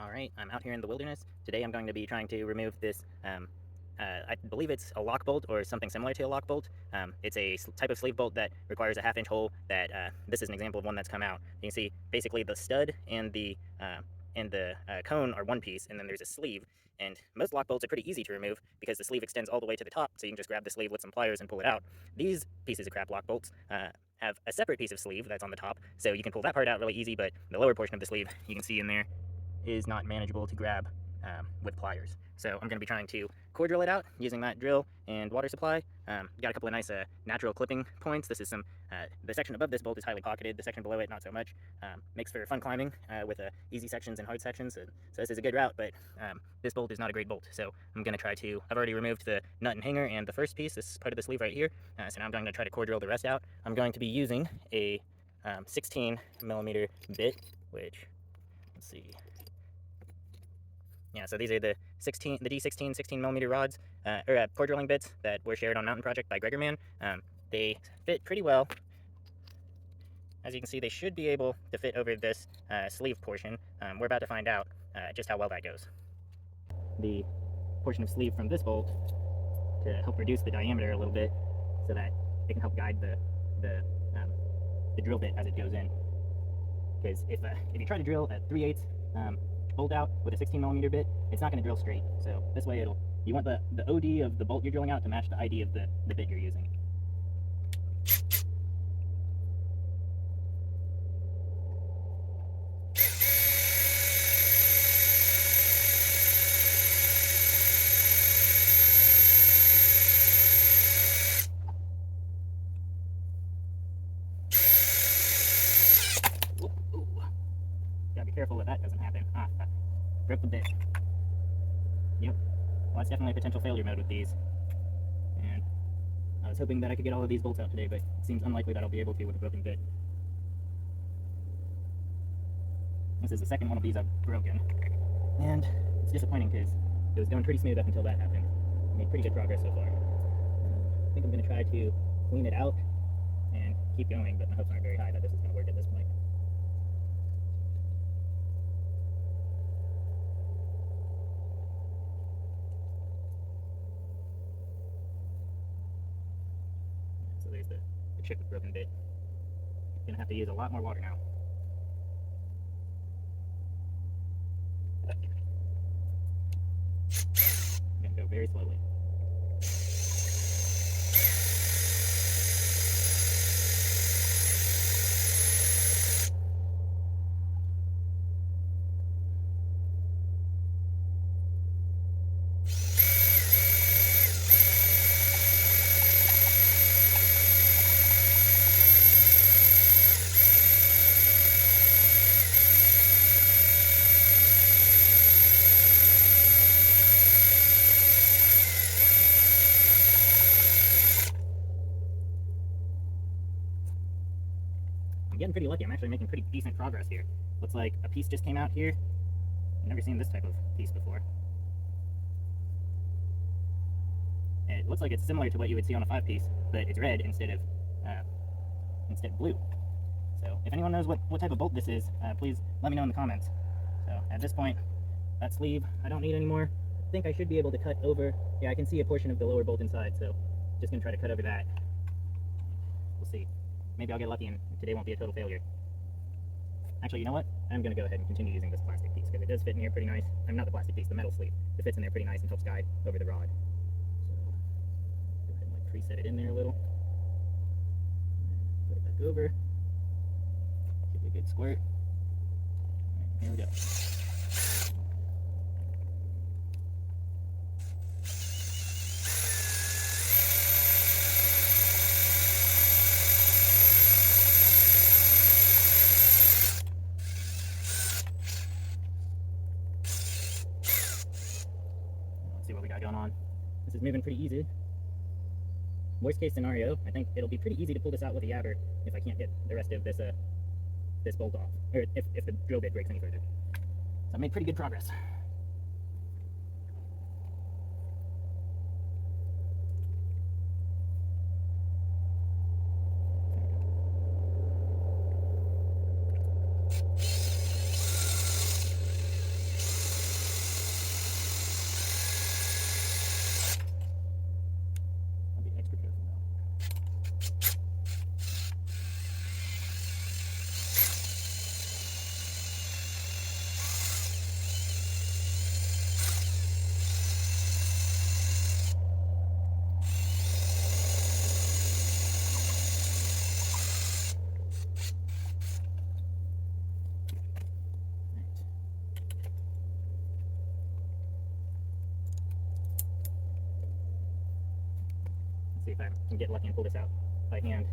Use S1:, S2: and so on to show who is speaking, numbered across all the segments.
S1: Alright, I'm out here in the wilderness. Today I'm going to be trying to remove this, I believe it's a lock bolt or something similar to a lock bolt. It's a type of sleeve bolt that requires a half-inch hole that, this is an example of one that's come out. You can see basically the stud and the cone are one piece, and then there's a sleeve. And most lock bolts are pretty easy to remove because the sleeve extends all the way to the top, so you can just grab the sleeve with some pliers and pull it out. These pieces of crap lock bolts have a separate piece of sleeve that's on the top, so you can pull that part out really easy, but the lower portion of the sleeve, you can see in there, is not manageable to grab with pliers. So I'm going to be trying to core drill it out using that drill and water supply. Got a couple of nice natural clipping points. This is some, the section above this bolt is highly pocketed, the section below it not so much. Makes for fun climbing with easy sections and hard sections, so this is a good route, but this bolt is not a great bolt. So I'm going to try to, I've already removed the nut and hanger and the first piece, this is part of the sleeve right here, so now I'm going to try to core drill the rest out. I'm going to be using a 16 millimeter bit, which, let's see, yeah, so these are the D16 16 millimeter rods, core drilling bits that were shared on Mountain Project by Gregor Man. They fit pretty well. As you can see, they should be able to fit over this sleeve portion. We're about to find out just how well that goes. The portion of sleeve from this bolt to help reduce the diameter a little bit so that it can help guide the drill bit as it goes in. Because if you try to drill at 3/8 bolt out with a 16 millimeter bit, it's not going to drill straight. So this way you want the OD of the bolt you're drilling out to match the ID of the bit you're using. Ooh. Gotta be careful that doesn't happen. Broke the bit. Yep. Well, that's definitely a potential failure mode with these. And I was hoping that I could get all of these bolts out today, but it seems unlikely that I'll be able to with a broken bit. This is the second one of these I've broken. And it's disappointing because it was going pretty smooth up until that happened. I made pretty good progress so far. I think I'm going to try to clean it out and keep going, but my hopes aren't very high that this is going to work at this point. So there's the chip with broken bit. Going to have to use a lot more water now. I'm going to go very slowly. Getting pretty lucky. I'm actually making pretty decent progress here. Looks like a piece just came out here. I've never seen this type of piece before. It looks like it's similar to what you would see on a 5-piece, but it's red instead of blue. So if anyone knows what type of bolt this is, please let me know in the comments. So at this point, that sleeve I don't need anymore. I think I should be able to cut over. Yeah, I can see a portion of the lower bolt inside, so just gonna try to cut over that. We'll see. Maybe I'll get lucky and today won't be a total failure. Actually, you know what? I'm going to go ahead and continue using this plastic piece because it does fit in here pretty nice. I'm not the plastic piece, the metal sleeve. It fits in there pretty nice and helps guide over the rod. So, go ahead and like preset it in there a little. Put it back over. Give it a good squirt. Alright, here we go. See what we got going on. This is moving pretty easy. Worst case scenario, I think it'll be pretty easy to pull this out with a yabber if I can't get the rest of this this bolt off, or if the drill bit breaks any further. So I made pretty good progress. see if I can get lucky and pull this out by hand.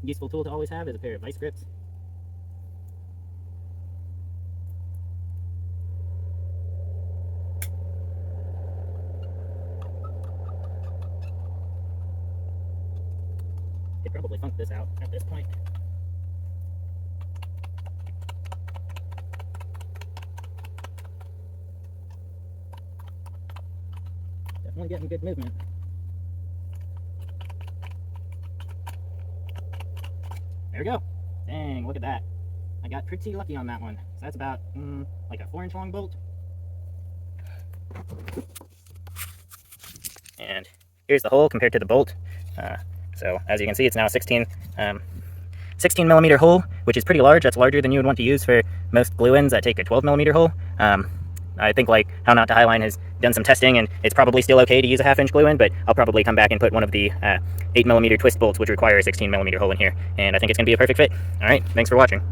S1: Useful tool to always have is a pair of vice grips. Could probably funk this out at this point. Definitely getting good movement. There we go. Dang, look at that. I got pretty lucky on that one. So that's about like a 4-inch long bolt. And here's the hole compared to the bolt. So as you can see, it's now a 16 millimeter hole, which is pretty large. That's larger than you would want to use for most glue ends that take a 12 millimeter hole. I think like How Not to Highline has done some testing, and it's probably still okay to use a 1/2-inch glue end, but I'll probably come back and put one of the 8 millimeter twist bolts, which require a 16 millimeter hole in here, and I think it's going to be a perfect fit. All right, thanks for watching.